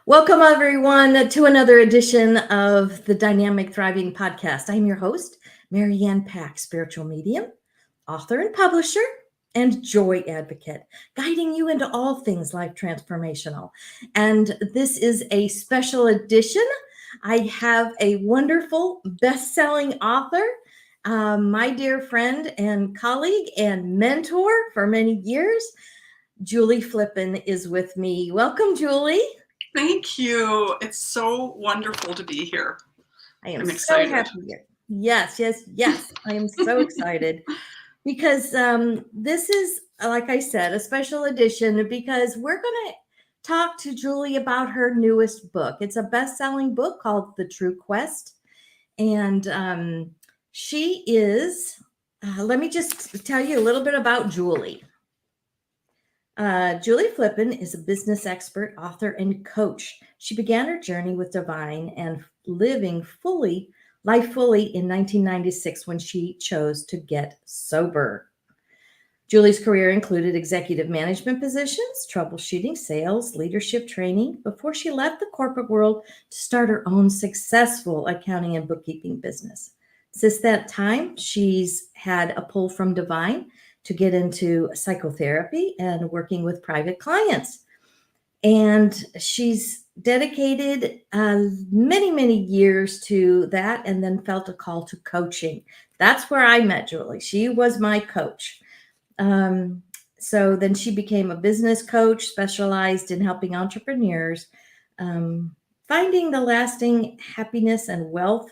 Welcome, everyone, to another edition of the Dynamic Thriving Podcast. I'm your host, Marianne Pack, spiritual medium, author and publisher, and joy advocate, guiding you into all things life transformational. And this is a special edition. I have a wonderful best-selling author, my dear friend and colleague and mentor for many years, Julie Flippin, is with me. Welcome, Julie. Thank you. It's so wonderful to be here. I'm so happy here. Yes. I am so excited because this is, like I said, a special edition because we're going to talk to Julie about her newest book. It's a best-selling book called The Truest. And she is, let me just tell you a little bit about Julie. Julie Flippin is a business expert, author, and coach. She began her journey with divine and living life fully in 1996 when she chose to get sober. Julie's career included executive management positions, troubleshooting, sales, leadership training before she left the corporate world to start her own successful accounting and bookkeeping business. Since that time, she's had a pull from divine to get into psychotherapy and working with private clients. And she's dedicated many years to that and then felt a call to coaching. That's where I met Julie. She was my coach. So then she became a business coach, specialized in helping entrepreneurs finding the lasting happiness and wealth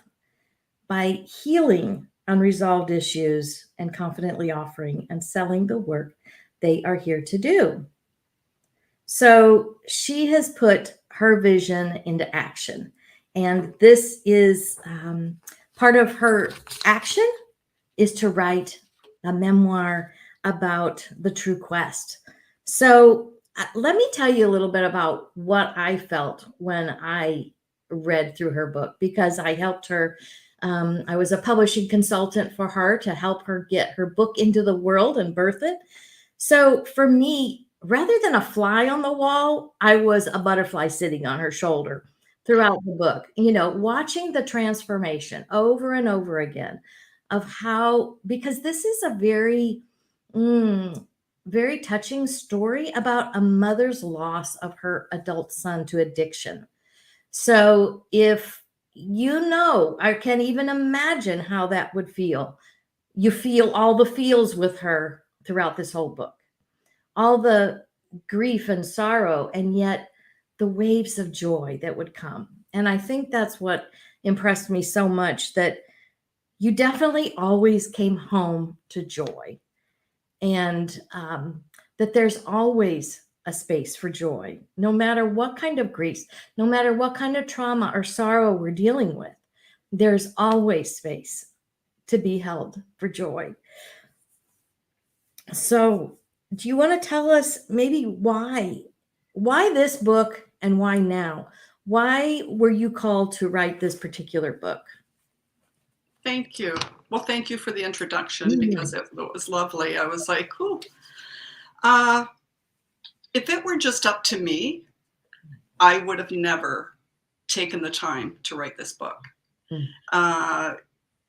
by healing unresolved issues and confidently offering and selling the work they are here to do. So she has put her vision into action. And this is part of her action is to write a memoir about the true quest. So let me tell you a little bit about what I felt when I read through her book, because I helped her. I was a publishing consultant for her to help her get her book into the world and birth it. So for me, rather than a fly on the wall, I was a butterfly sitting on her shoulder throughout the book, watching the transformation over and over again of how, because this is a very, very touching story about a mother's loss of her adult son to addiction. So if I can even imagine how that would feel. You feel all the feels with her throughout this whole book, all the grief and sorrow, and yet the waves of joy that would come. And I think that's what impressed me so much, that you definitely always came home to joy, and that there's always a space for joy, no matter what kind of grief, no matter what kind of trauma or sorrow we're dealing with. There's always space to be held for joy. So do you want to tell us maybe why this book and why now? Why were you called to write this particular book? Thank you. Well, thank you for the introduction, because it was lovely. I was like, cool. If it were just up to me, I would have never taken the time to write this book.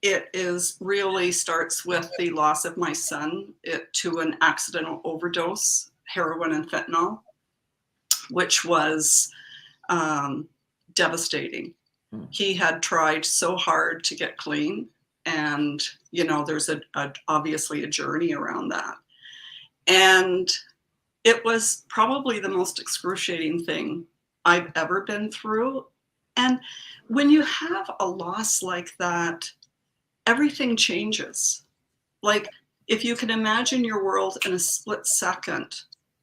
It really starts with the loss of my son to an accidental overdose, heroin and fentanyl, which was devastating. He had tried so hard to get clean, and there's obviously a journey around that. And it was probably the most excruciating thing I've ever been through. And when you have a loss like that, everything changes. Like, if you can imagine your world in a split second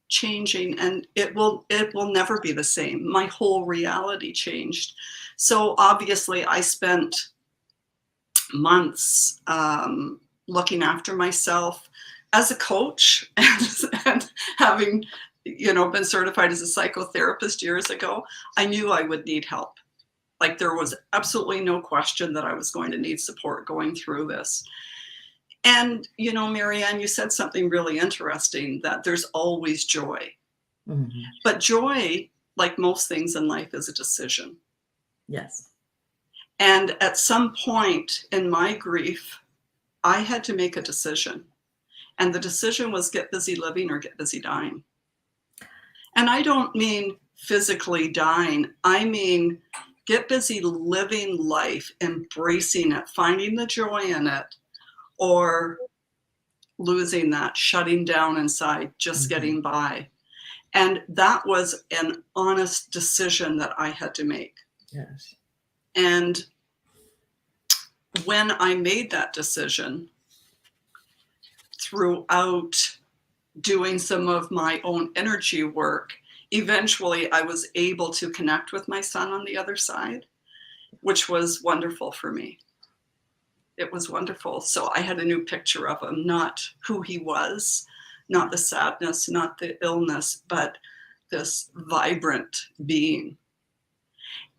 changing, and it will never be the same. My whole reality changed. So obviously I spent months looking after myself as a coach, and having been certified as a psychotherapist years ago. I knew I would need help. Like, there was absolutely no question that I was going to need support going through this. And, Marianne, you said something really interesting, that there's always joy. But joy like most things in life, is a decision. Yes. And at some point in my grief, I had to make a decision. And the decision was get busy living or get busy dying. And I don't mean physically dying. I mean, get busy living life, embracing it, finding the joy in it, or losing that, shutting down inside, just getting by. And that was an honest decision that I had to make. Yes. And when I made that decision, throughout doing some of my own energy work, eventually I was able to connect with my son on the other side, which was wonderful for me. It was wonderful. So I had a new picture of him, not who he was, not the sadness, not the illness, but this vibrant being.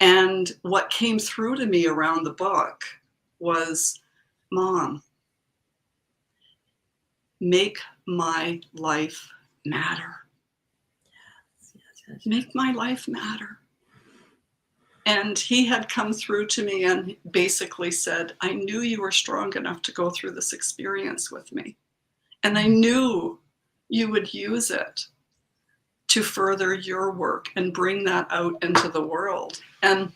And what came through to me around the book was, Mom, make my life matter. Yes. Make my life matter. And he had come through to me and basically said, I knew you were strong enough to go through this experience with me. And I knew you would use it to further your work and bring that out into the world. And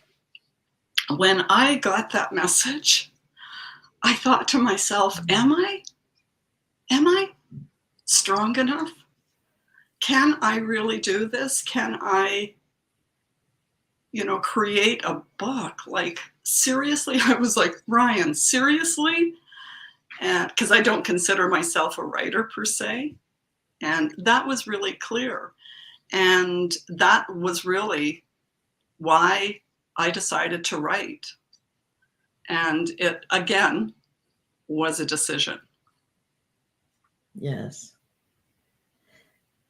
when I got that message, I thought to myself, am I strong enough? Can I really do this? Can I, create a book? Like, seriously? I was like, Ryan, seriously? And because I don't consider myself a writer per se. And that was really clear. And that was really why I decided to write. And it, again, was a decision. Yes.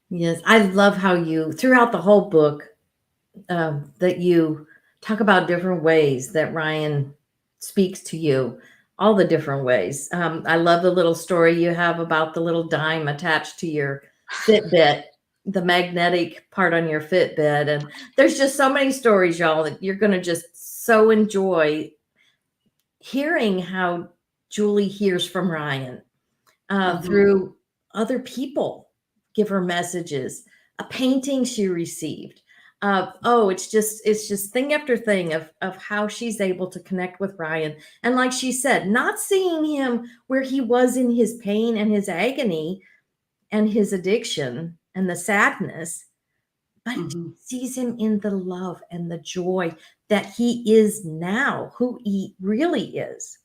Yes. I love how you, throughout the whole book, that you talk about different ways that Ryan speaks to you, all the different ways. I love the little story you have about the little dime attached to your Fitbit, the magnetic part on your Fitbit. And there's just so many stories, y'all, that you're going to just so enjoy hearing how Julie hears from Ryan through other people give her messages, a painting she received. It's just thing after thing of how she's able to connect with Ryan. And like she said, not seeing him where he was in his pain and his agony and his addiction and the sadness, but sees him in the love and the joy that he is now, who he really is.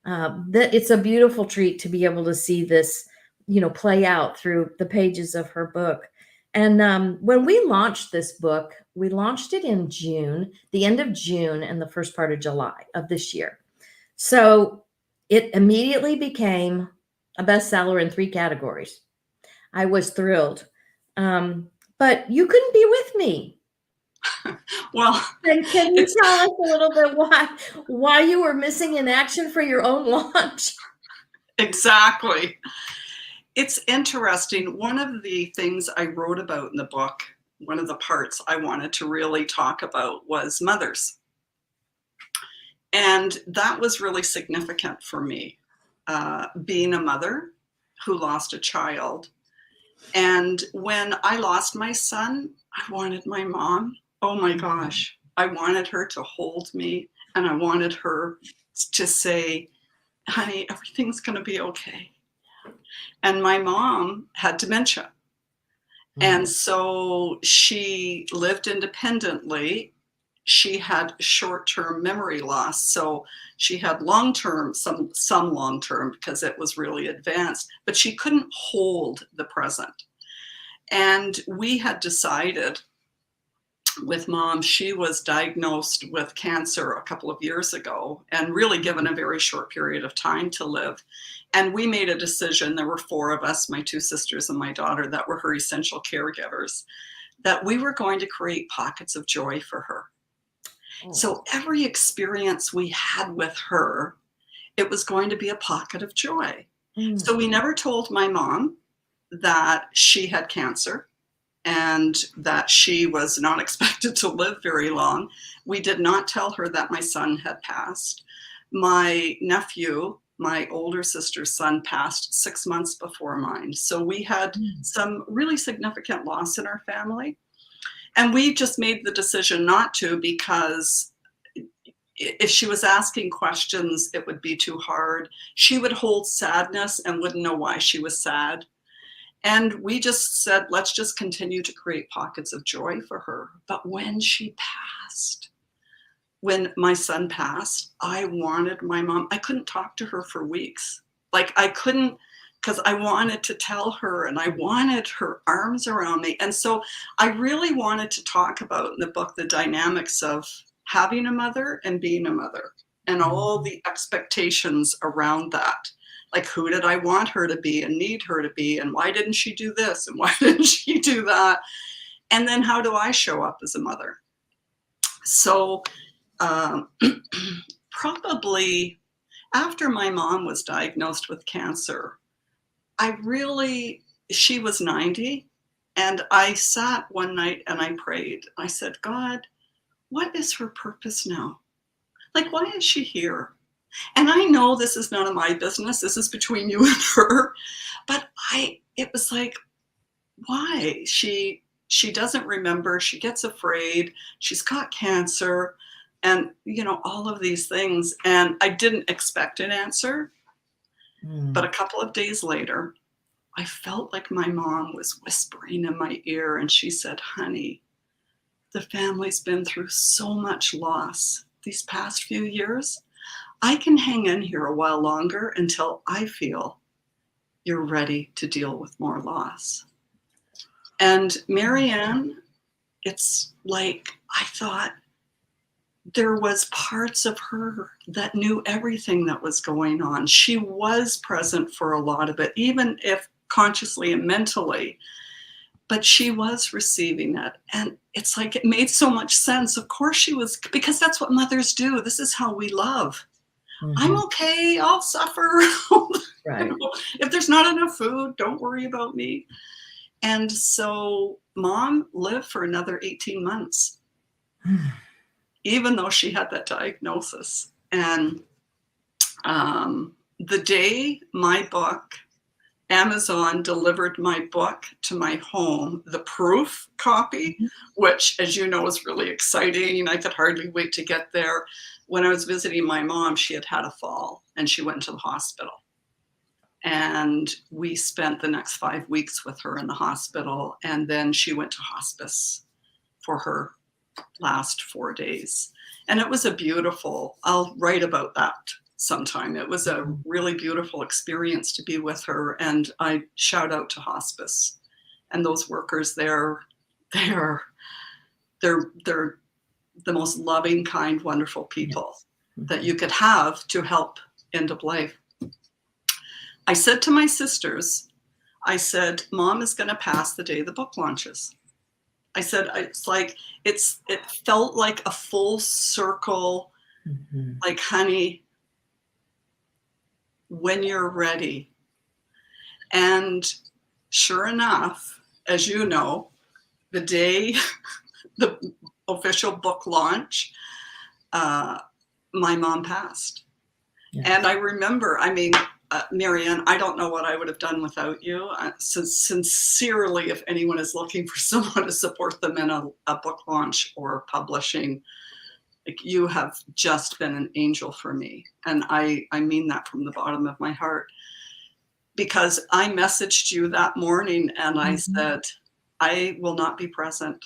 That it's a beautiful treat to be able to see this, play out through the pages of her book. And when we launched this book, we launched it in June, the end of June and the first part of July of this year. So it immediately became a bestseller in 3 categories. I was thrilled. But you couldn't be with me. Well, and can you tell us a little bit why you were missing in action for your own launch? Exactly. It's interesting. One of the things I wrote about in the book, one of the parts I wanted to really talk about was mothers. And that was really significant for me, being a mother who lost a child. And when I lost my son, I wanted my mom. Oh my gosh. I wanted her to hold me and I wanted her to say, honey, everything's going to be okay. And my mom had dementia. And so she lived independently. She had short-term memory loss. So she had long-term, some long-term because it was really advanced, but she couldn't hold the present. And we had decided with Mom, she was diagnosed with cancer a couple of years ago and really given a very short period of time to live. And we made a decision, there were 4 of us, my 2 sisters and my daughter, that were her essential caregivers, that we were going to create pockets of joy for her. So every experience we had with her, it was going to be a pocket of joy. So we never told my mom that she had cancer. and that she was not expected to live very long. We did not tell her that my son had passed. My nephew, my older sister's son, passed 6 months before mine. So we had some really significant loss in our family. And we just made the decision not to, because if she was asking questions, it would be too hard. She would hold sadness and wouldn't know why she was sad. And we just said, let's just continue to create pockets of joy for her. But when she passed, when my son passed, I wanted my mom, I couldn't talk to her for weeks. Like I couldn't, because I wanted to tell her and I wanted her arms around me. And so I really wanted to talk about in the book the dynamics of having a mother and being a mother and all the expectations around that. Like, who did I want her to be and need her to be? And why didn't she do this? And why didn't she do that? And then how do I show up as a mother? So probably after my mom was diagnosed with cancer, she was 90. And I sat one night and I prayed. I said, God, what is her purpose now? Like, why is she here? And I know this is none of my business. This is between you and her. But it was like, why? She doesn't remember. She gets afraid. She's got cancer and, all of these things. And I didn't expect an answer. But a couple of days later, I felt like my mom was whispering in my ear. And she said, honey, the family's been through so much loss these past few years. I can hang in here a while longer until I feel you're ready to deal with more loss. And Marianne, it's like I thought there was parts of her that knew everything that was going on. She was present for a lot of it, even if consciously and mentally, but she was receiving it. And it's like it made so much sense. Of course she was, because that's what mothers do. This is how we love. I'm okay, I'll suffer. Right. If there's not enough food, don't worry about me. And so mom lived for another 18 months, even though she had that diagnosis. And the day my book, Amazon delivered my book to my home, the proof copy, which, as you know, is really exciting. I could hardly wait to get there. When I was visiting my mom, she had had a fall and she went to the hospital. And we spent the next 5 weeks with her in the hospital. And then she went to hospice for her last 4 days. And it was I'll write about that sometime. It was a really beautiful experience to be with her. And I shout out to hospice and those workers there. They're the most loving, kind, wonderful people that you could have to help end of life. I said to my sisters, Mom is going to pass the day the book launches. I said, it felt like a full circle, like, honey, when you're ready. And sure enough, as you know, the day the official book launch, my mom passed. Yes. And I remember, Marianne, I don't know what I would have done without you. Sincerely, if anyone is looking for someone to support them in a book launch or publishing, like, you have just been an angel for me. And I mean that from the bottom of my heart, because I messaged you that morning and I said, I will not be present.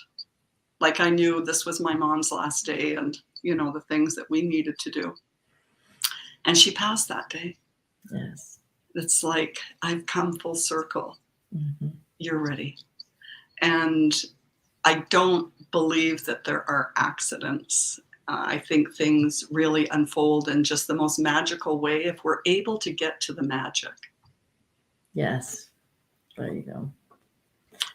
Like, I knew this was my mom's last day and, the things that we needed to do. And she passed that day. Yes. It's like, I've come full circle. You're ready. And I don't believe that there are accidents. I think things really unfold in just the most magical way if we're able to get to the magic. Yes. There you go.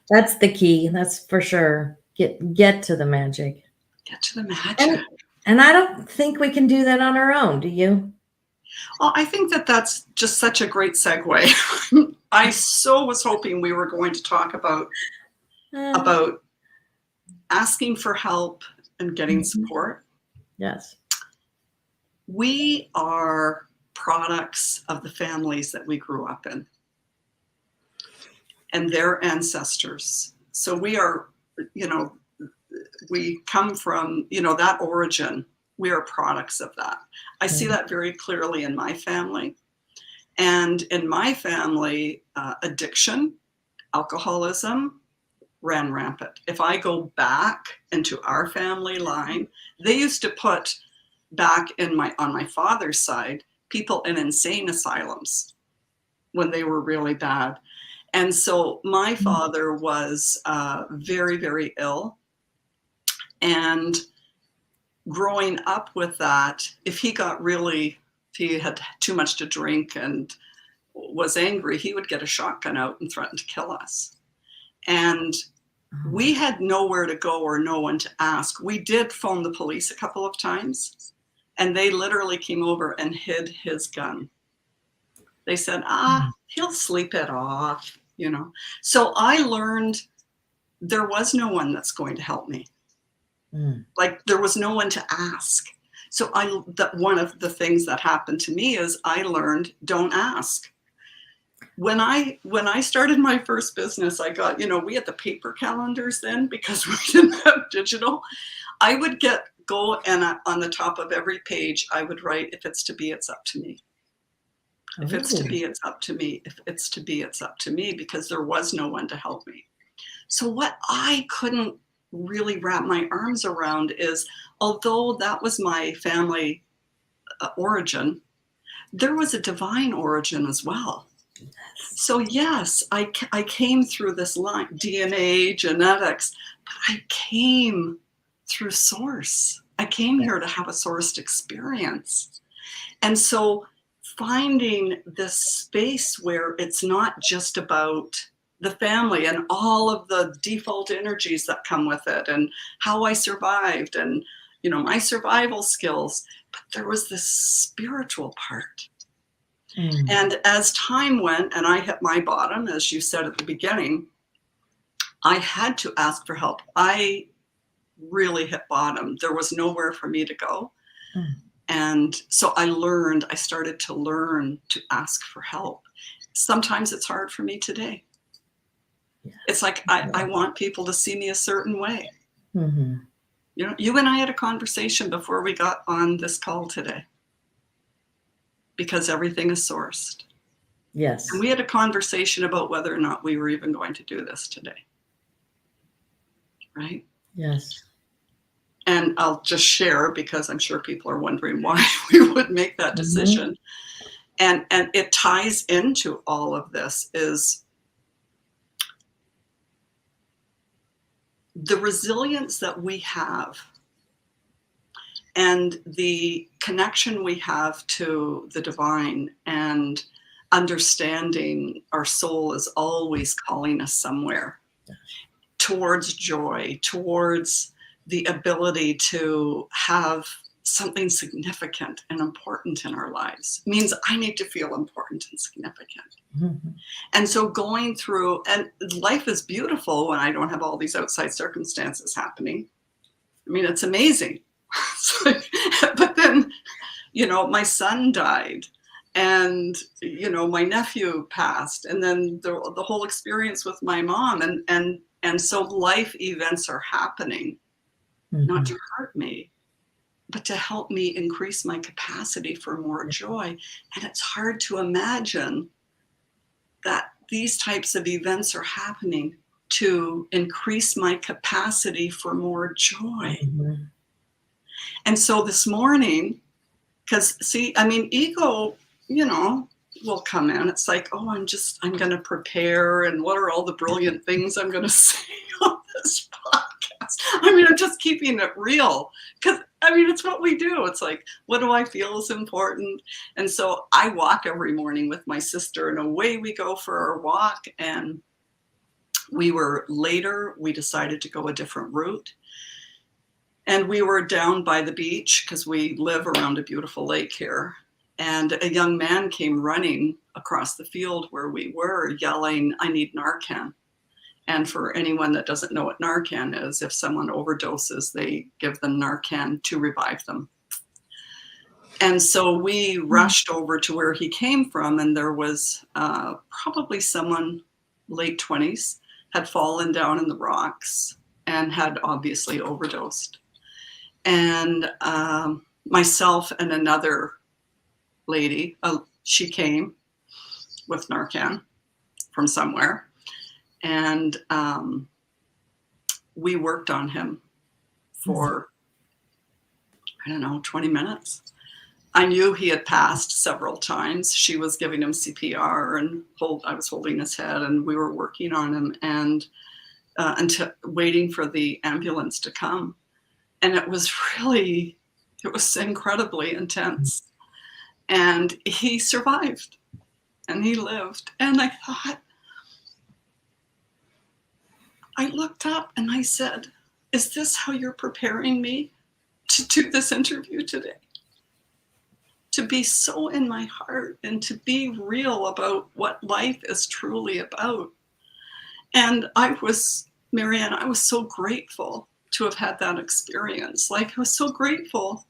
That's the key. That's for sure. Get to the magic. Get to the magic. And I don't think we can do that on our own. Do you? Well, I think that that's just such a great segue. I so was hoping we were going to talk about about asking for help and getting Mhm. support. Yes. We are products of the families that we grew up in and their ancestors. So we are, you know, we come from, you know, that origin. We are products of that. I see that very clearly in my family. And in my family, addiction, alcoholism ran rampant. If I go back into our family line, they used to put back in on my father's side, people in insane asylums when they were really bad. And so my father was very, very ill. And growing up with that, if he had too much to drink and was angry, he would get a shotgun out and threaten to kill us. And we had nowhere to go or no one to ask. We did phone the police a couple of times, and they literally came over and hid his gun. They said, he'll sleep it off, you know. So I learned there was no one that's going to help me. Like there was no one to ask. So one of the things that happened to me is I learned don't ask. When I started my first business, I got, you know, we had the paper calendars then because we didn't have digital. I would go and on the top of every page, I would write, if it's to be, it's up to me. If it's to be, it's up to me. If it's to be, it's up to me, because there was no one to help me. So what I couldn't really wrap my arms around is, although that was my family origin, there was a divine origin as well. So yes, I came through this line, DNA, genetics, but I came through source. I came here to have a sourced experience. And so finding this space where it's not just about the family and all of the default energies that come with it and how I survived and, you know, my survival skills, but there was this spiritual part. And as time went and I hit my bottom, as you said at the beginning, I had to ask for help. I really hit bottom. There was nowhere for me to go. And so I started to learn to ask for help. Sometimes it's hard for me today. It's like, I want people to see me a certain way. You know, you and I had a conversation before we got on this call today, because everything is sourced. Yes. And we had a conversation about whether or not we were even going to do this today. Right? Yes. And I'll just share, because I'm sure people are wondering why we would make that decision. And it ties into all of this, is the resilience that we have and the connection we have to the divine, and understanding our soul is always calling us somewhere towards joy, towards the ability to have something significant and important in our lives. It means I need to feel important and significant. And so going through, and life is beautiful when I don't have all these outside circumstances happening. I mean, it's amazing. But then, you know, my son died, and, you know, my nephew passed, and then the whole experience with my mom, and so life events are happening, not to hurt me, but to help me increase my capacity for more joy. And it's hard to imagine that these types of events are happening to increase my capacity for more joy. And so this morning, because see, I mean, ego, you know, will come in. It's like, oh, I'm going to prepare, and what are all the brilliant things I'm going to say on this podcast? I mean, I'm just keeping it real, because I mean, it's what we do. It's like, what do I feel is important? And so I walk every morning with my sister, and away we go for our walk. And we decided to go a different route. And we were down by the beach, because we live around a beautiful lake here. And a young man came running across the field where we were, yelling, "I need Narcan." And for anyone that doesn't know what Narcan is, if someone overdoses, they give them Narcan to revive them. And so we rushed over to where he came from, and there was probably someone late 20s had fallen down in the rocks and had obviously overdosed. And myself and another lady, she came with Narcan from somewhere, and we worked on him for, I don't know, 20 minutes. I knew he had passed several times. She was giving him CPR, and I was holding his head, and we were working on him, and until waiting for the ambulance to come. And it was incredibly intense. And he survived, and he lived. And I thought, I looked up and I said, is this how you're preparing me to do this interview today? To be so in my heart and to be real about what life is truly about. And Marianne, I was so grateful to have had that experience. Like, I was so grateful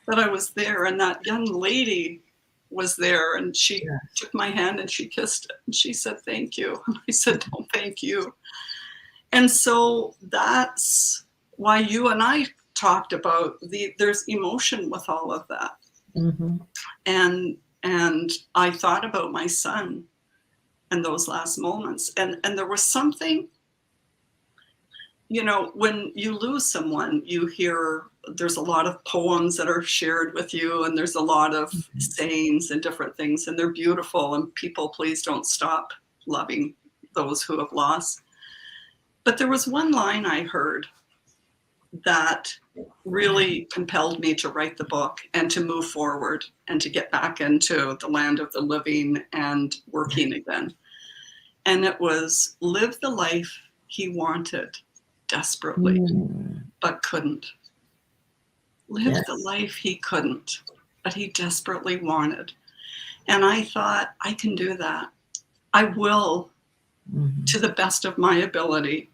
that I was there, and that young lady was there, and she took my hand and she kissed it, and she said, thank you. And I said, no, thank you. And so that's why you and I talked about there's emotion with all of that. Mm-hmm. And I thought about my son and those last moments. And there was something, when you lose someone, you hear there's a lot of poems that are shared with you, and there's a lot of sayings and different things, and they're beautiful. And people, please don't stop loving those who have lost. But there was one line I heard that really compelled me to write the book and to move forward and to get back into the land of the living and working again. And it was, live the life he wanted desperately, but couldn't. Live the life he couldn't, but he desperately wanted. And I thought, I can do that. I will, to the best of my ability,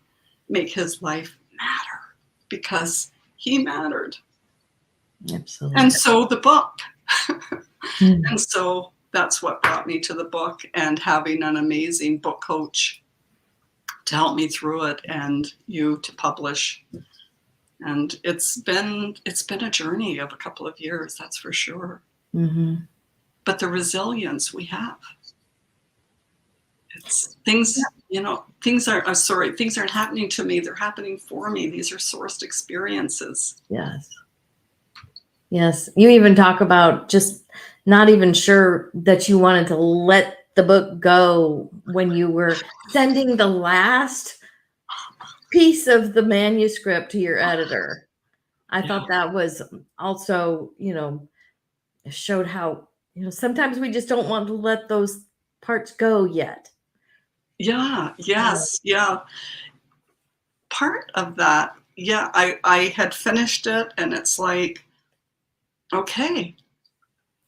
make his life matter, because he mattered. Absolutely. And so the book. And so that's what brought me to the book, and having an amazing book coach to help me through it, and you to publish. And it's been a journey of a couple of years, that's for sure. Mm-hmm. But the resilience we have. It's things, things aren't happening to me. They're happening for me. These are sourced experiences. Yes. Yes. You even talk about just not even sure that you wanted to let the book go when you were sending the last piece of the manuscript to your editor. I thought that was also, showed how, sometimes we just don't want to let those parts go yet. Yeah. Yes. Yeah. Part of that. Yeah. I had finished it, and it's like, okay.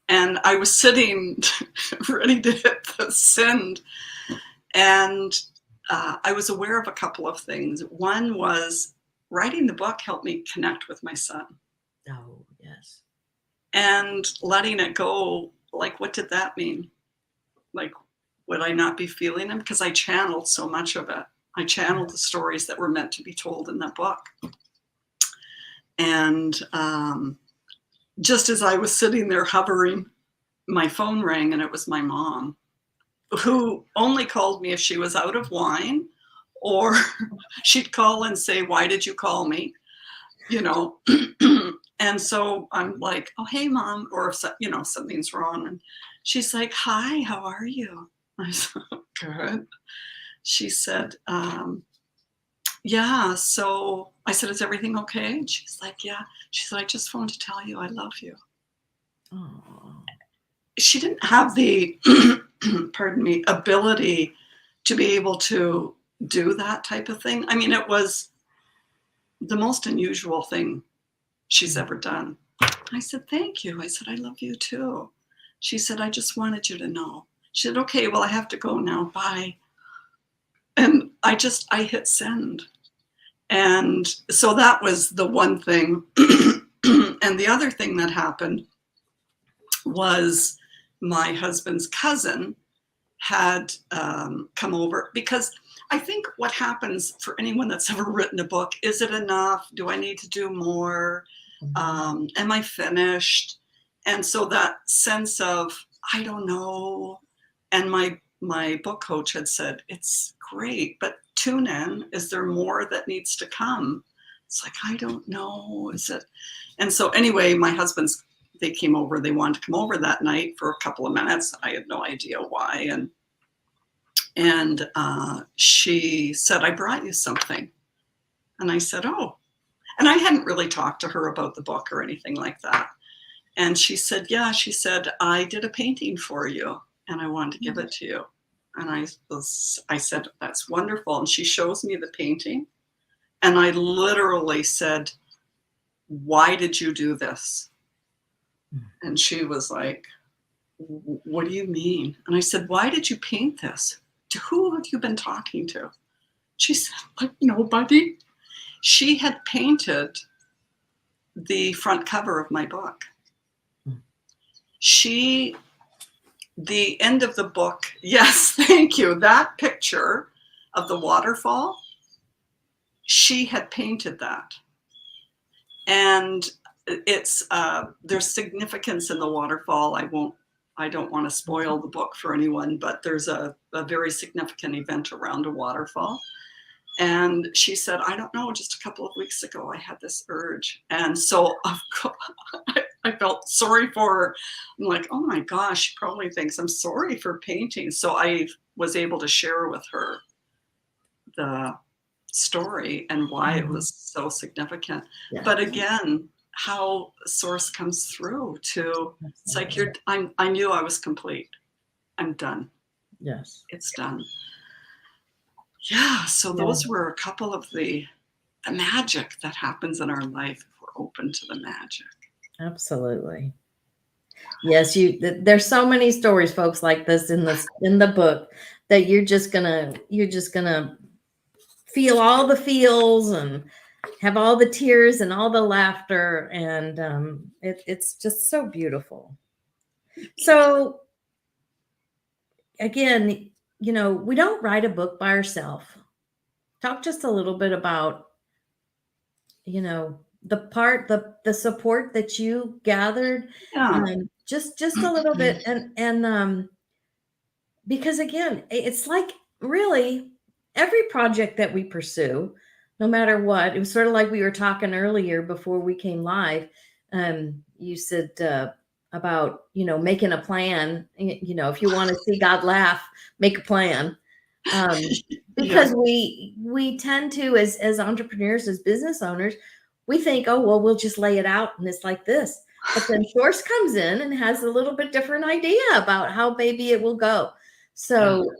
And I was sitting ready to hit the send. And I was aware of a couple of things. One was writing the book helped me connect with my son. Oh, yes. And letting it go, like, what did that mean? Like, would I not be feeling him? Because I channeled so much of it. I channeled the stories that were meant to be told in that book. And just as I was sitting there hovering, my phone rang, and it was my mom, who only called me if she was out of wine, or she'd call and say, why did you call me? And so I'm like, oh, hey, Mom, or if, something's wrong. And she's like, hi, how are you? I said, good. She said, yeah. So I said, is everything okay? And she's like, yeah. She said, I just phoned to tell you I love you. Oh. She didn't have the, ability to be able to do that type of thing. I mean, it was the most unusual thing she's ever done. I said, thank you. I said, I love you too. She said, I just wanted you to know. She said, okay, well, I have to go now. Bye. And I hit send. And so that was the one thing. And the other thing that happened was my husband's cousin had come over, because I think what happens for anyone that's ever written a book, is it enough? Do I need to do more? Am I finished? And so that sense of, I don't know. And my book coach had said, it's great, but tune in. Is there more that needs to come? It's like, I don't know. Is it? And so anyway, they came over, they wanted to come over that night for a couple of minutes. I had no idea why. And she said, I brought you something. And I said, oh. And I hadn't really talked to her about the book or anything like that. And she said, yeah, she said, I did a painting for you and I wanted to give it to you. And I said, that's wonderful. And she shows me the painting. And I literally said, why did you do this? And she was like, what do you mean? And I said, why did you paint this? To who have you been talking to? She said, like, nobody. She had painted the front cover of my book. The end of the book, yes, thank you. That picture of the waterfall, she had painted that. And it's there's significance in the waterfall. I don't want to spoil the book for anyone, but there's a very significant event around a waterfall. And she said, I don't know, just a couple of weeks ago, I had this urge. And so of course, I felt sorry for her. I'm like, oh my gosh, she probably thinks I'm sorry for painting. So I was able to share with her the story and why it was so significant. Yeah. But again, how source comes through to, it's like, I knew I was complete. I'm done. Yes. It's done. Yeah. So those were a couple of the magic that happens in our life if we're open to the magic. Absolutely. Yes. There's so many stories, folks, like this in the book that you're just gonna feel all the feels and have all the tears and all the laughter. And it's just so beautiful. So again, we don't write a book by ourselves. Talk just a little bit about, the support that you gathered. Yeah. Just a little bit. And because again, it's like really every project that we pursue, no matter what, it was sort of like we were talking earlier before we came live. You said, about, making a plan, if you want to see God laugh, make a plan. Because we tend to, as entrepreneurs, as business owners, we think, oh, well, we'll just lay it out and it's like this. But then Source comes in and has a little bit different idea about how maybe it will go. So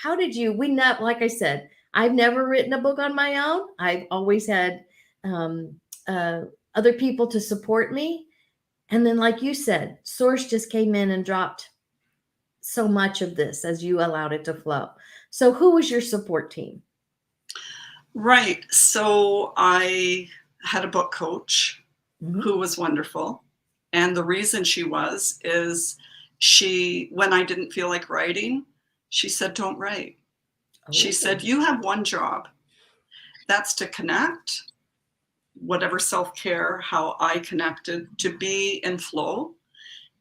how did you, like I said, I've never written a book on my own. I've always had other people to support me. And then, like you said, Source just came in and dropped so much of this as you allowed it to flow. So who was your support team? Right. So I had a book coach who was wonderful. And the reason is when I didn't feel like writing, she said, don't write. Oh. She said, you have one job. That's to connect, whatever self-care, how I connected, to be in flow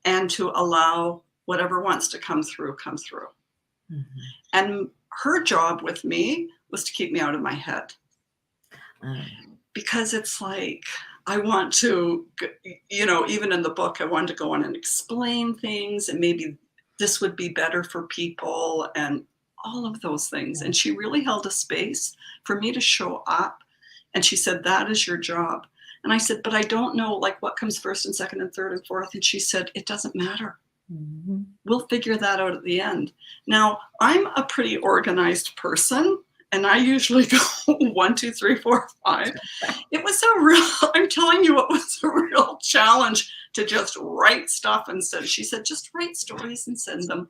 and to allow whatever wants to come through, come through. Mm-hmm. And her job with me was to keep me out of my head. Because it's like, I want to, even in the book, I wanted to go on and explain things and maybe this would be better for people and all of those things. And she really held a space for me to show up. And she said, that is your job. And I said, but I don't know, like, what comes first and second and third and fourth. And she said, it doesn't matter. Mm-hmm. We'll figure that out at the end. Now, I'm a pretty organized person, and I usually go 1, 2, 3, 4, 5. It was I'm telling you, it was a real challenge to just write stuff and send. She said, just write stories and send them.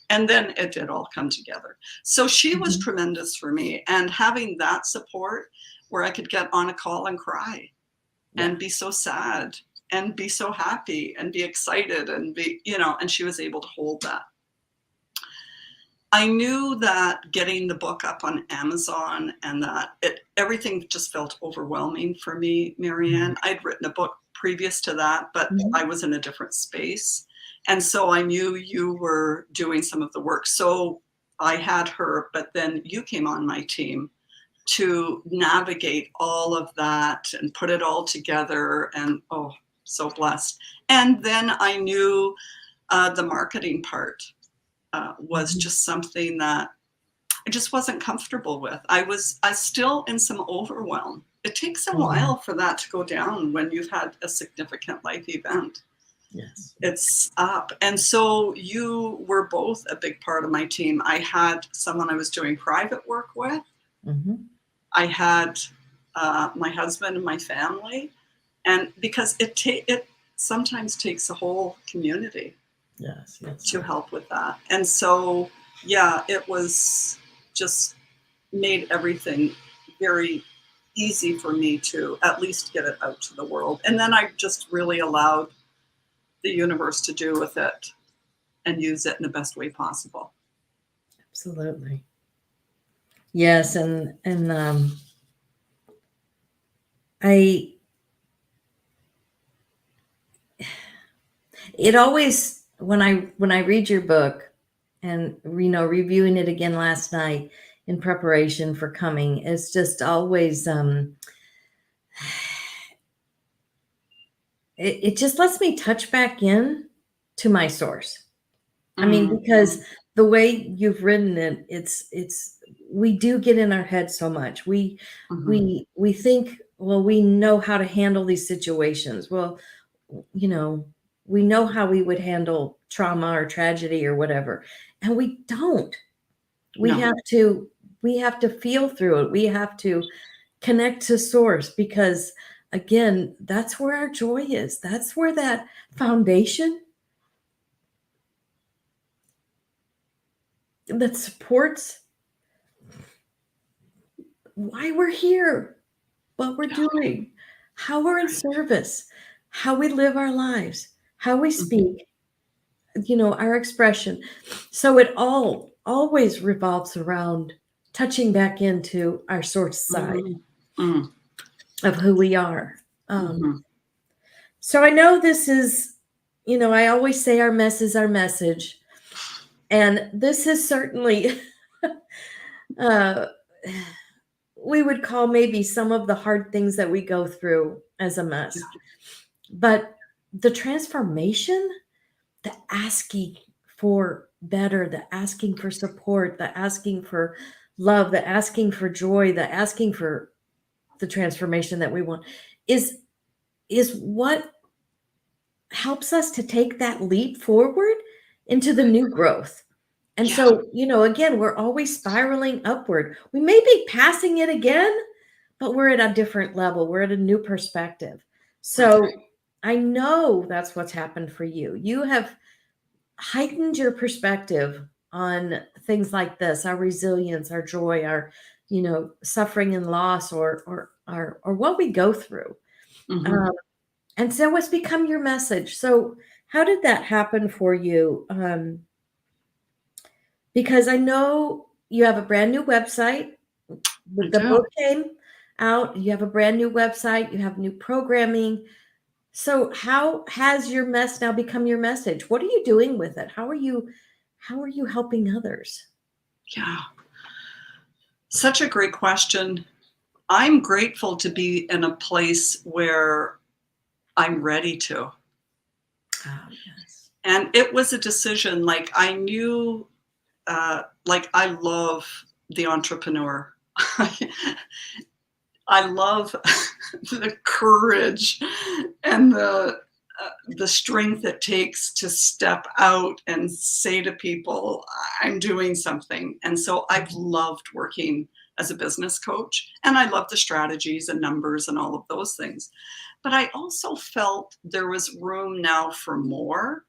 And then it did all come together. So she was Mhm. tremendous for me. And having that support where I could get on a call and cry Yeah. and be so sad and be so happy and be excited and be, and she was able to hold that. I knew that getting the book up on Amazon and that everything just felt overwhelming for me, Marianne. I'd written a book previous to that, but I was in a different space. And so I knew you were doing some of the work. So I had her, but then you came on my team to navigate all of that and put it all together. And oh, so blessed. And then I knew the marketing part was just something that I just wasn't comfortable with. I was still in some overwhelm. It takes a while for that to go down when you've had a significant life event. Yes. It's up. And so you were both a big part of my team. I had someone I was doing private work with. I had my husband and my family. And because it sometimes takes a whole community to help with that. And so, yeah, it was just made everything very easy for me to at least get it out to the world. And then I just really allowed the universe to do with it and use it in the best way possible. Absolutely. Yes. And it always, when I read your book and, reviewing it again last night in preparation for coming, it's just always, it just lets me touch back in to my source. I mean, because the way you've written it, it's we do get in our head so much. We think, well, we know how to handle these situations. Well, we know how we would handle trauma or tragedy or whatever, and we don't. We No. have to feel through it. We have to connect to source, because again, that's where our joy is. That's where that foundation that supports why we're here, what we're doing, how we're in service, how we live our lives, how we speak, our expression. So it all always revolves around touching back into our source side of who we are. So I know this is, I always say our mess is our message. And this is certainly, we would call maybe some of the hard things that we go through as a mess. But the transformation, the asking for better, the asking for support, the asking for love, the asking for joy, the asking for the transformation that we want is what helps us to take that leap forward into the new growth. And so, again, we're always spiraling upward. We may be passing it again, but we're at a different level. We're at a new perspective. So I know that's what's happened for you. You have heightened your perspective on things like this, our resilience, our joy, our, suffering and loss, or what we go through. And so what's become your message? So how did that happen for you? Because I know you have a brand new website. The book came out. You have a brand new website. You have new programming. So how has your mess now become your message? What are you doing with it? How are you helping others? Yeah. Such a great question. I'm grateful to be in a place where I'm ready to. Oh, yes. And it was a decision. Like I knew, I love the entrepreneur. I love the courage and the strength it takes to step out and say to people, I'm doing something. And so I've loved working as a business coach, and I love the strategies and numbers and all of those things. But I also felt there was room now for more.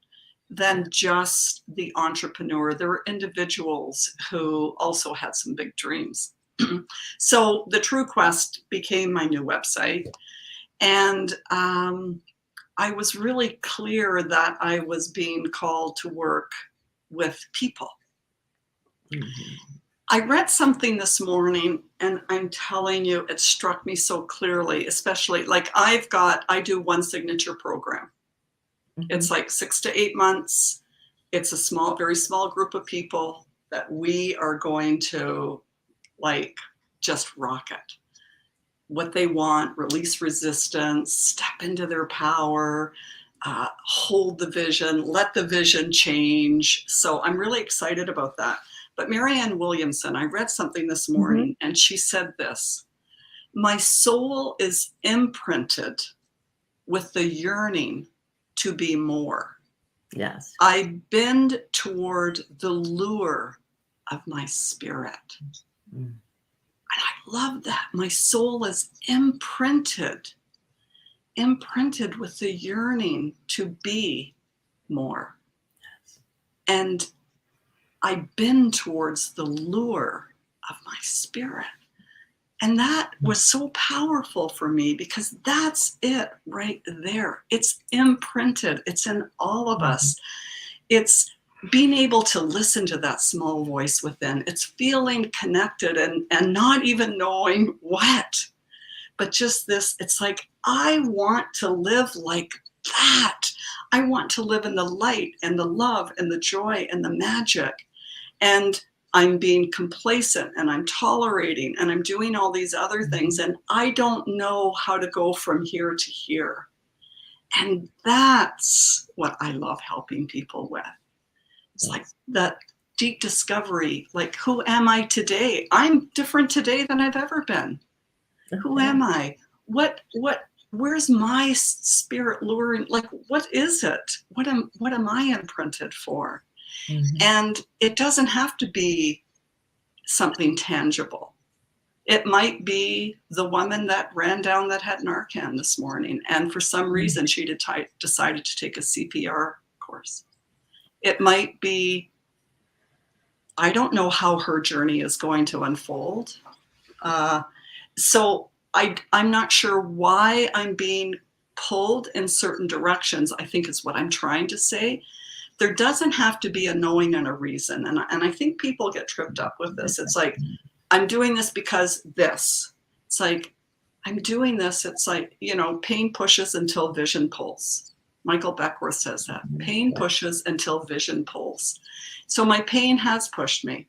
than just the entrepreneur. There were individuals who also had some big dreams. So the TrueQuest became my new website. And I was really clear that I was being called to work with people. Mm-hmm. I read something this morning, and I'm telling you, it struck me so clearly, especially like I do one signature program. Mm-hmm. It's like 6 to 8 months. It's a very small group of people that we are going to like just rock it. What they want, release resistance, step into their power, hold the vision, let the vision change. So I'm really excited about that. But Marianne Williamson, I read something this morning, and she said this: my soul is imprinted with the yearning to be more. Yes. I bend toward the lure of my spirit. And I love that. My soul is imprinted with the yearning to be more. Yes. And I bend towards the lure of my spirit. And that was so powerful for me, because that's it right there. It's imprinted. It's in all of us. It's being able to listen to that small voice within. It's feeling connected and not even knowing what, but just this, it's like, I want to live like that. I want to live in the light and the love and the joy and the magic. And I'm being complacent, and I'm tolerating, and I'm doing all these other things. And I don't know how to go from here to here. And that's what I love helping people with. It's like that deep discovery, like, who am I today? I'm different today than I've ever been. Okay. Who am I? Where's my spirit luring? Like, what is it? What am I imprinted for? Mm-hmm. And it doesn't have to be something tangible. It might be the woman that ran down that had Narcan this morning, and for some reason she decided to take a CPR course. It might be, I don't know how her journey is going to unfold. So I'm not sure why I'm being pulled in certain directions, I think is what I'm trying to say. There doesn't have to be a knowing and a reason. And I think people get tripped up with this. It's like, I'm doing this because this. It's like, I'm doing this. It's like, pain pushes until vision pulls. Michael Beckworth says that. Pain pushes until vision pulls. So my pain has pushed me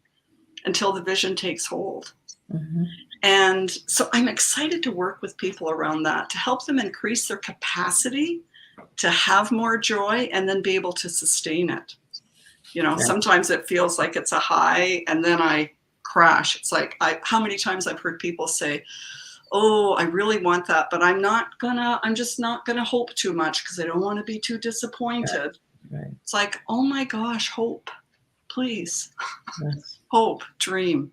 until the vision takes hold. Mm-hmm. And so I'm excited to work with people around that, to help them increase their capacity to have more joy and then be able to sustain it. Sometimes it feels like it's a high and then I crash. It's like, how many times I've heard people say, oh, I really want that, but I'm just not gonna hope too much because I don't want to be too disappointed. Right. It's like, oh my gosh, hope, please. Yes. Hope, dream.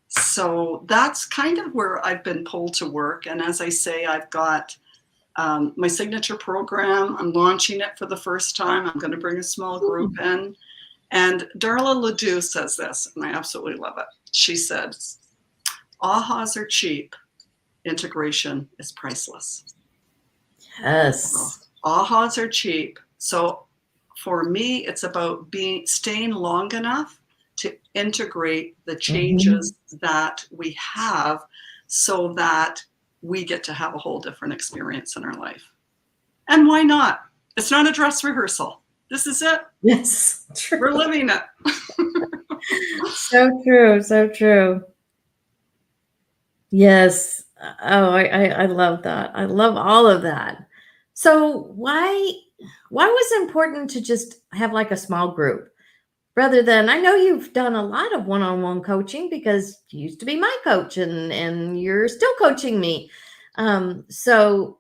So that's kind of where I've been pulled to work. And as I say, I've got my signature program. I'm launching it for the first time. I'm going to bring a small group in. And Darla LeDoux says this, and I absolutely love it. She says, ahas are cheap. Integration is priceless. Yes. So, ahas are cheap. So for me, it's about staying long enough to integrate the changes that we have so that we get to have a whole different experience in our life. And why not? It's not a dress rehearsal. This is it. Yes, true. We're living it. So true, so true. Yes. Oh, I love that. I love all of that. So why was it important to just have like a small group rather than, I know you've done a lot of one-on-one coaching because you used to be my coach and you're still coaching me. So,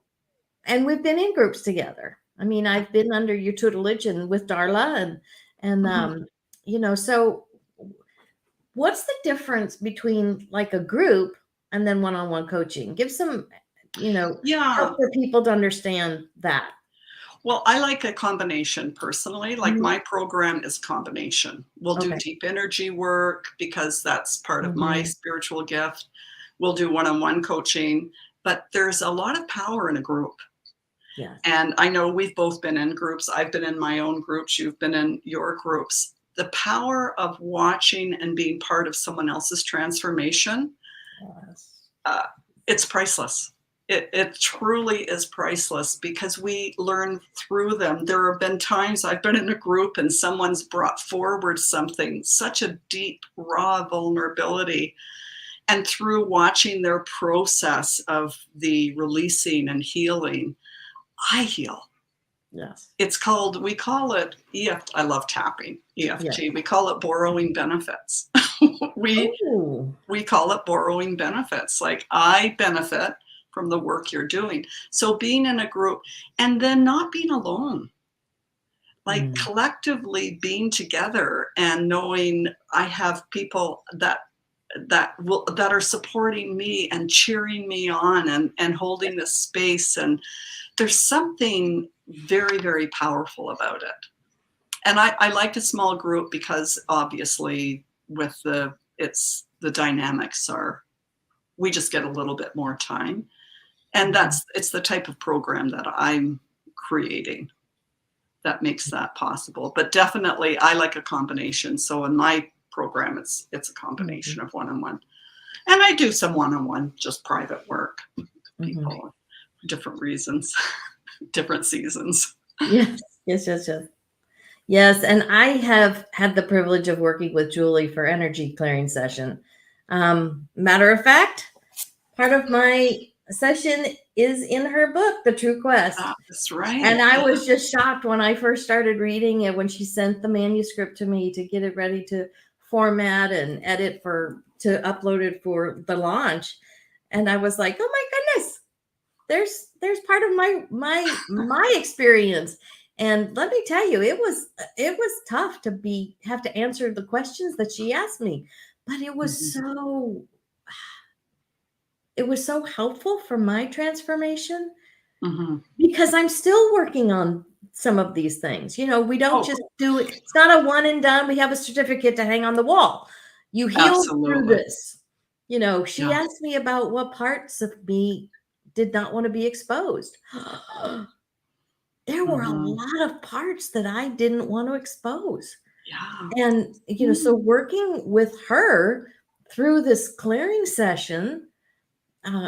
and we've been in groups together. I mean, I've been under your tutelage and with Darla and so what's the difference between like a group and then one-on-one coaching? Give some, help for people to understand that. Well, I like a combination personally. Like Mhm. my program is combination. We'll do Okay. deep energy work because that's part of my Mhm. spiritual gift. We'll do one-on-one coaching, but there's a lot of power in a group. Yes. And I know we've both been in groups. I've been in my own groups. You've been in your groups. The power of watching and being part of someone else's transformation, Yes. uh, it's priceless. It truly is priceless because we learn through them. There have been times I've been in a group and someone's brought forward something, such a deep, raw vulnerability. And through watching their process of the releasing and healing, I heal. Yes. It's called, we call it EFT. I love tapping, Yes. EFT. We call it borrowing benefits. we Oh. we call it borrowing benefits. Like I benefit from the work you're doing. So being in a group and then not being alone, like Mm. collectively being together and knowing I have people that are supporting me and cheering me on and holding this space. And there's something very, very powerful about it. And I like a small group because obviously with the dynamics are, we just get a little bit more time. And Mhm. it's the type of program that I'm creating that makes that possible. But definitely I like a combination. So in my program, it's a Mhm. combination of one-on-one. And I do some one-on-one, just private work with Mhm. people for different reasons, different seasons. Yes. Yes. Yes. Yes. Yes, and I have had the privilege of working with Julie for energy clearing session. Matter of fact, part of my session is in her book, The True Quest. That's right. And I Yeah. was just shocked when I first started reading it, when she sent the manuscript to me to get it ready to format and edit to upload it for the launch. And I was like, oh my goodness, there's part of my experience. And let me tell you, it was tough to have to answer the questions that she asked me, but Mhm. it was so helpful for my transformation Mhm. because I'm still working on some of these things. We don't Oh, just do it. It's not a one and done. We have a certificate to hang on the wall. You heal through absolutely. this. She Yeah. asked me about what parts of me did not want to be exposed. There were a Mhm. lot of parts that I didn't want to expose. Yeah. And, so Mm. working with her through this clearing session,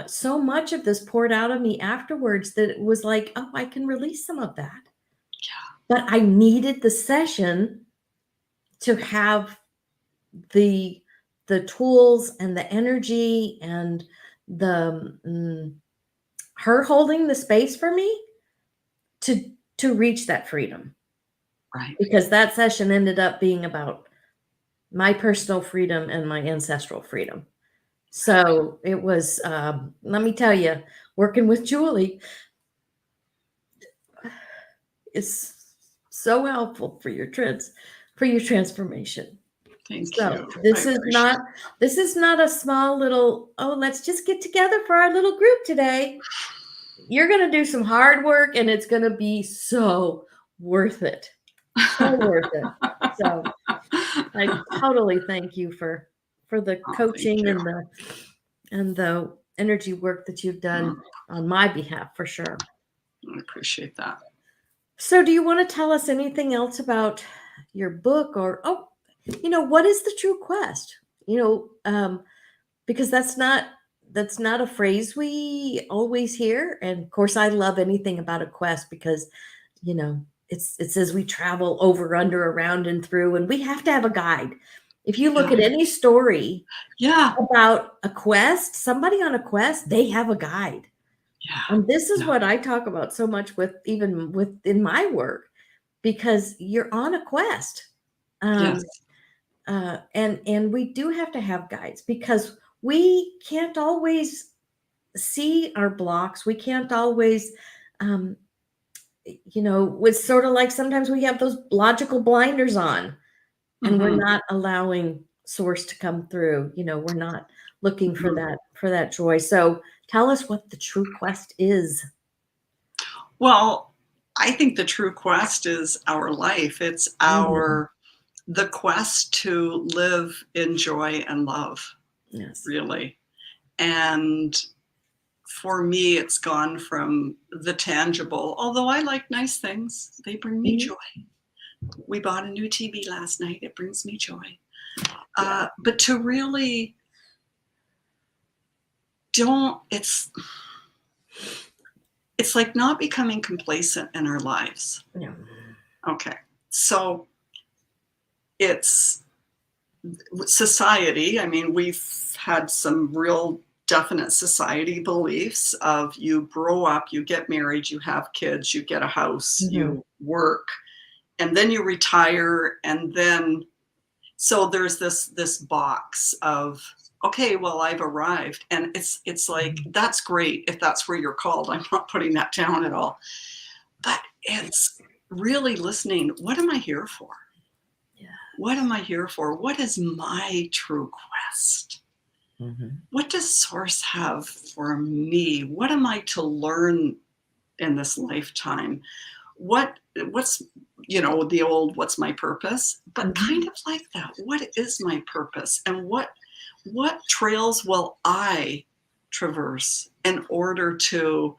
so much of this poured out of me afterwards that it was like, oh, I can release some of that. But I needed the session to have the tools and the energy and the her holding the space for me to reach that freedom, Right. because that session ended up being about my personal freedom and my ancestral freedom. So it was, let me tell you, working with Julie is so helpful for your transformation. Thank So you. I this is appreciate not it. a small little, oh, let's just get together for our little group today. You're going to do some hard work and it's going to be so worth it. So worth it. So I totally thank you for the Oh, thank coaching you. and the energy work that you've done Mm, on my behalf, for sure. I appreciate that. So do you want to tell us anything else about your book, or what is the true quest? Because that's not a phrase we always hear. And of course, I love anything about a quest because it says we travel over, under, around, and through, and we have to have a guide. If you look Yeah. at any story Yeah. about a quest, somebody on a quest, they have a guide. Yeah. And this is Yeah. what I talk about so much even within my work, because you're on a quest. Yes. And we do have to have guides, because we can't always see our blocks. We can't always, it's sort of like sometimes we have those logical blinders on, and we're Mhm. not allowing source to come through. We're not looking for Mhm. that joy. So tell us what the true quest is. Well, I think the true quest is our life. It's Mhm. the quest to live in joy and love, Yes. really. And for me, it's gone from the tangible, although I like nice things, they bring me Mhm. joy. We bought a new TV last night, it brings me joy. Yeah. But to really don't, it's like not becoming complacent in our lives. Yeah. Okay. So it's society. I mean, we've had some real definite society beliefs of you grow up, you get married, you have kids, you get a house, Mhm. you work, and then you retire, and then so there's this box of, okay, well, I've arrived, and it's like Mhm. that's great if that's where you're called. I'm not putting that down at all, but it's really listening. What am I here for? Yeah. What am I here for? What is my true quest? Mhm. What does Source have for me? What am I to learn in this lifetime? What's the old what's my purpose? But kind Mhm. of like that. What is my purpose? And what trails will I traverse in order to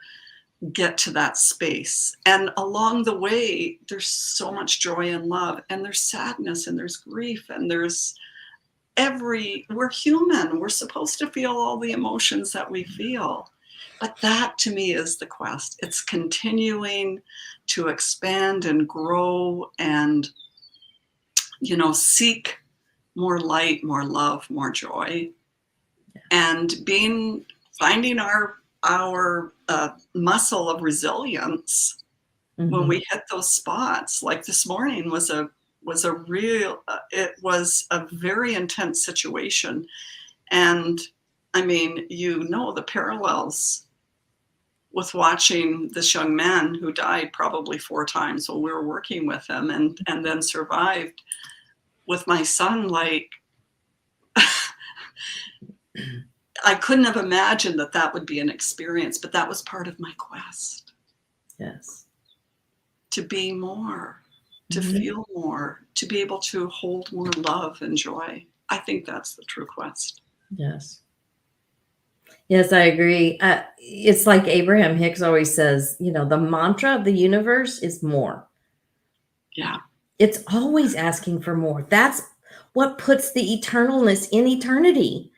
get to that space? And along the way, there's so much joy and love, and there's sadness, and there's grief, and there's we're human. We're supposed to feel all the emotions that we feel. But that to me is the quest. It's continuing to expand and grow and, seek more light, more love, more joy, and finding our muscle of resilience when Mhm. we hit those spots. Like this morning was a real it was a very intense situation. And I mean, the parallels with watching this young man who died probably 4 times while we were working with him, and then survived, with my son. Like, I couldn't have imagined that that would be an experience, but that was part of my quest, Yes. to be more, to Mhm. feel more, to be able to hold more love and joy. I think that's the true quest. Yes. Yes, I agree. It's like Abraham Hicks always says, the mantra of the universe is more. Yeah. It's always asking for more. That's what puts the eternalness in eternity.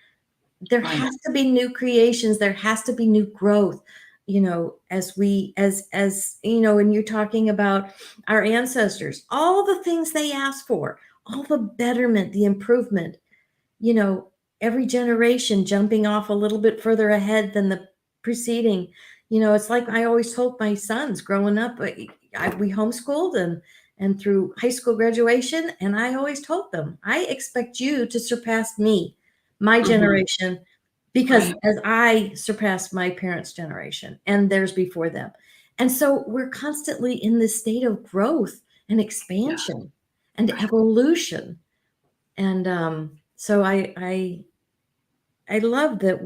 There Right. has to be new creations. There has to be new growth. And you're talking about our ancestors, all the things they asked for, all the betterment, the improvement, you know, every generation jumping off a little bit further ahead than the preceding. It's like I always told my sons growing up, we homeschooled and through high school graduation, and I always told them, I expect you to surpass me, my Hmm. generation, because Right. as I surpassed my parents' generation and theirs before them. And so we're constantly in this state of growth and Yeah. expansion and Right. evolution. And so I love that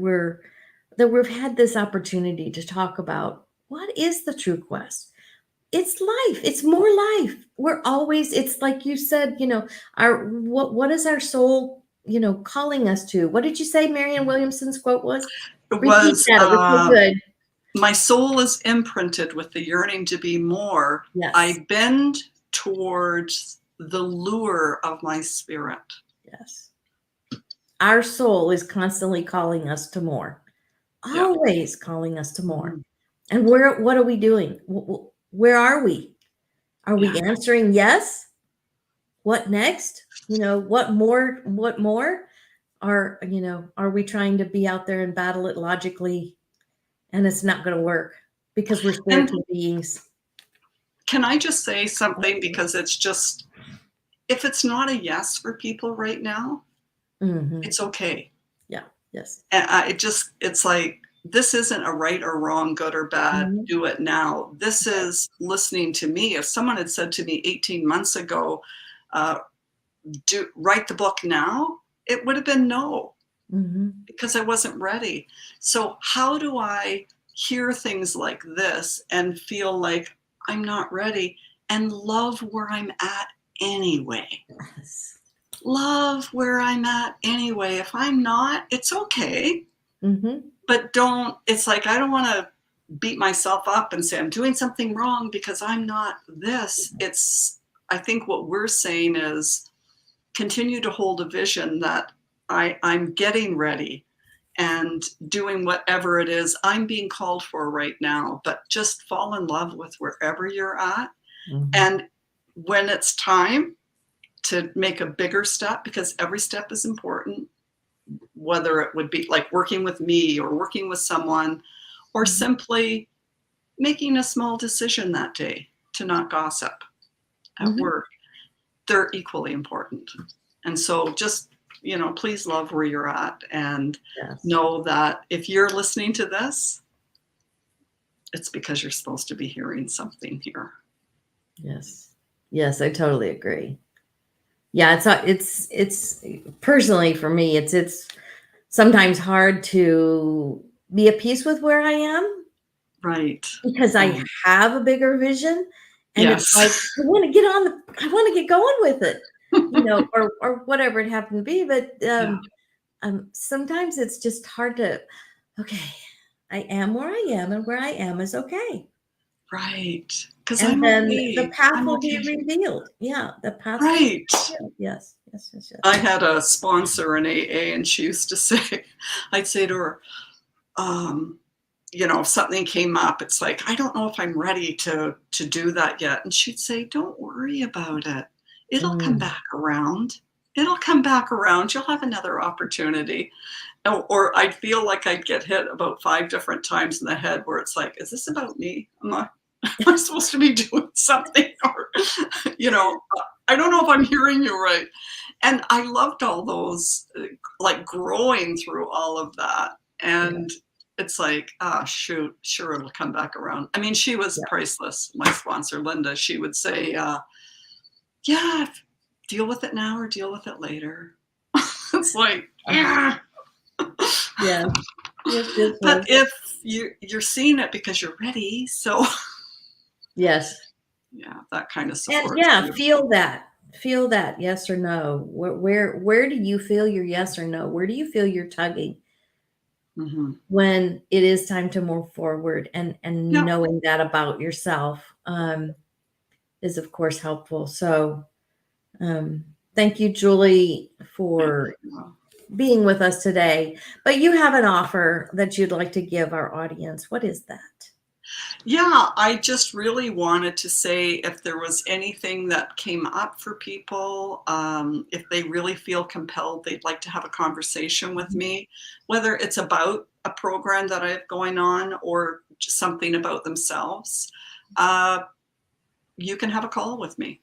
we've had this opportunity to talk about what is the true quest. It's life. It's more life. We're always. It's like you said. Our what is our soul? Calling us to. What did you say? Marianne Williamson's quote was. It Repeat was that. It was so good. my soul is imprinted with the yearning to be more. Yes. I bend towards the lure of my spirit. Yes. Our soul is constantly calling us to more. Yeah. Always calling us to more. Mhm. And what are we doing? Where are we? Are Yeah. we answering yes? What next? What more? What more? Are we trying to be out there and battle it logically, and it's not going to work because we're And spiritual beings? can I just say something? Because it's just, if it's not a yes for people right now, Hmm. it's okay. Yeah. Yes. And it's like, this isn't a right or wrong, good or bad, Hmm. do it now. This is listening to me. If someone had said to me 18 months ago, uh, write the book now, it would have been no, Hmm. because I wasn't ready. So how do I hear things like this and feel like I'm not ready, and love where I'm at anyway. Yes. Love where I'm at anyway. If I'm not, it's okay. Mm-hmm. But it's like, I don't want to beat myself up and say I'm doing something wrong because I'm not this. I think what we're saying is continue to hold a vision that I'm getting ready and doing whatever it is I'm being called for right now, but just fall in love with wherever you're at. Mm-hmm. And when it's time to make a bigger step, because every step is important, whether it would be like working with me or working with someone, or Mm-hmm. simply making a small decision that day to not gossip at Mm-hmm. work, they're equally important. And so just, please love where you're at, and Yes. know that if you're listening to this, it's because you're supposed to be hearing something here. Yes. Yes, I totally agree. Yeah, it's personally for me, it's sometimes hard to be at peace with where I am Right. because I have a bigger vision, and Yes. it's like I want to get going with it, or whatever it happened to be. But sometimes it's just hard to. Okay, I am where I am, and where I am is okay. Right. Because And I'm then okay. the path I'm will be okay. revealed. Yeah, the path. Right. Yes. I had a sponsor in AA, and she used to say, I'd say to her, if something came up, it's like, I don't know if I'm ready to do that yet. And she'd say, don't worry about it. It'll come back around. It'll come back around. You'll have another opportunity. Or I'd feel like I'd get hit about 5 different times in the head where it's like, is this about me? Am I supposed to be doing something? Or, I don't know if I'm hearing you right. And I loved all those, like growing through all of that. And it's like, shoot, sure, it'll come back around. I mean, she was priceless. My sponsor, Linda, she would say, deal with it now or deal with it later. It's like, Yeah. Yes. But if you're seeing it because you're ready, so yes. Yeah, that kind of support. And feel that yes or no. Where do you feel your yes or no? Where do you feel you're tugging when it is time to move forward? And knowing that about yourself is of course helpful. So thank you, Julie, for being with us today. But you have an offer that you'd like to give our audience. What is that? Yeah, I just really wanted to say, if there was anything that came up for people, if they really feel compelled, they'd like to have a conversation with me, whether it's about a program that I have going on or just something about themselves, you can have a call with me.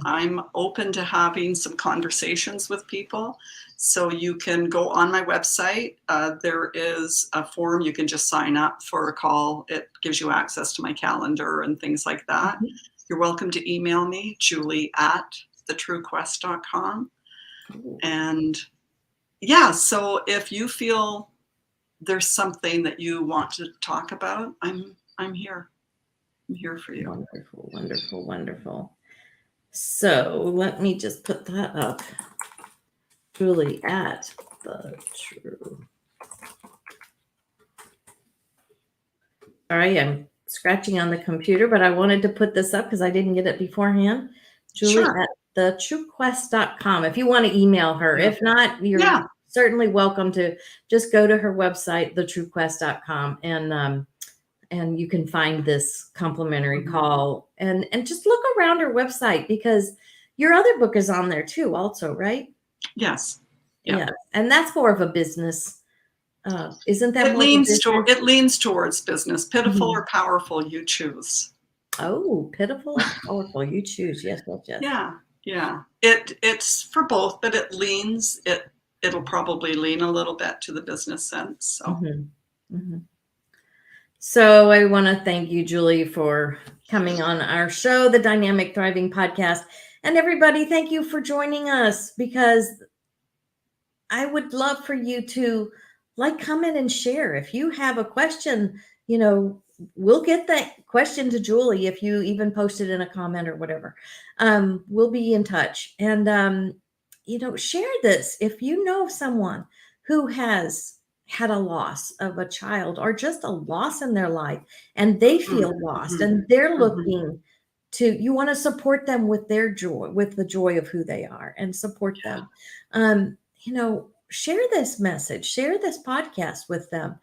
I'm open to having some conversations with people. So you can go on my website. There is a form. You can just sign up for a call. It gives you access to my calendar and things like that. You're welcome to email me, julie@thetruequest.com. And so if you feel there's something that you want to talk about, I'm here. I'm here for you. Wonderful, wonderful, wonderful. So let me just put that up. Julie at the True. All right, I'm scratching on the computer, but I wanted to put this up because I didn't get it beforehand. Julie at thetruequest.com. If you want to email her, if not, you're certainly welcome to just go to her website, thetruequest.com, and you can find this complimentary call and just look around her website, because your other book is on there too also, right? Yes. Yeah. And that's more of a business. Isn't that it leans towards business. Pitiful or powerful, you choose. Oh, pitiful or powerful, you choose. Yes. Yeah. It's for both, but it'll probably lean a little bit to the business sense. So So I want to thank you, Julie, for coming on our show, the Dynamic Thriving Podcast. And everybody, thank you for joining us, because I would love for you to comment and share. If you have a question, we'll get that question to Julie if you even post it in a comment or whatever. We'll be in touch. And, share this. If you know someone who has had a loss of a child or just a loss in their life and they feel lost and they're looking to, you want to support them with their joy, with the joy of who they are, and support them. Share this message, share this podcast with them.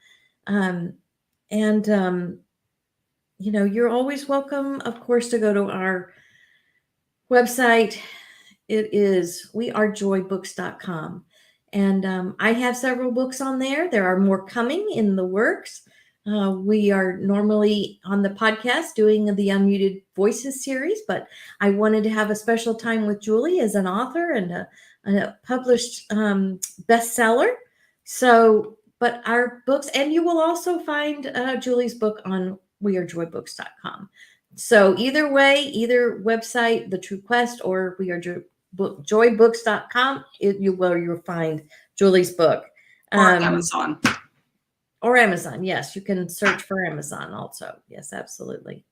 You're always welcome, of course, to go to our website. It is wearejoybooks.com. And I have several books on there. There are more coming in the works. We are normally on the podcast doing the Unmuted Voices series, but I wanted to have a special time with Julie as an author and a published bestseller. So, but our books, and you will also find Julie's book on wearejoybooks.com. So either way, either website, the True Quest or wearejoybooks.com, you'll find Julie's book. Or Amazon. Or Amazon. Yes, you can search for Amazon also. Yes, absolutely.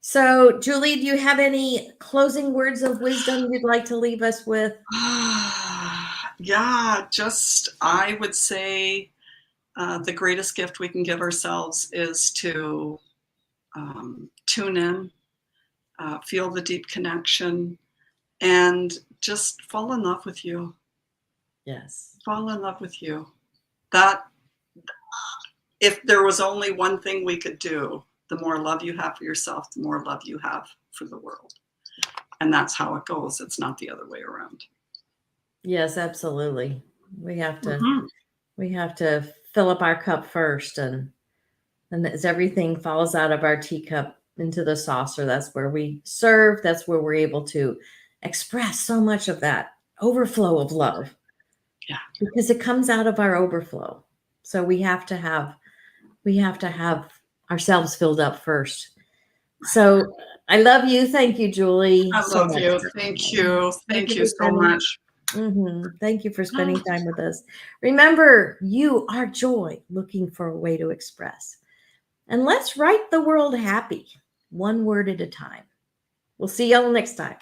So, Julie, do you have any closing words of wisdom you'd like to leave us with? Yeah, just I would say the greatest gift we can give ourselves is to tune in, feel the deep connection, and just fall in love with you. Yes. Fall in love with you. That, if there was only one thing we could do, the more love you have for yourself, the more love you have for the world. And that's how it goes. It's not the other way around. Yes, absolutely. We have to fill up our cup first, and as everything falls out of our teacup into the saucer, that's where we serve. That's where we're able to express so much of that overflow of love. Yeah. Because it comes out of our overflow. So we have to have ourselves filled up first. So I love you. Thank you, Julie. I love you. Thank you. Thank you so much. Thank you for spending time with us. Remember, you are joy looking for a way to express. And let's write the world happy, one word at a time. We'll see y'all next time.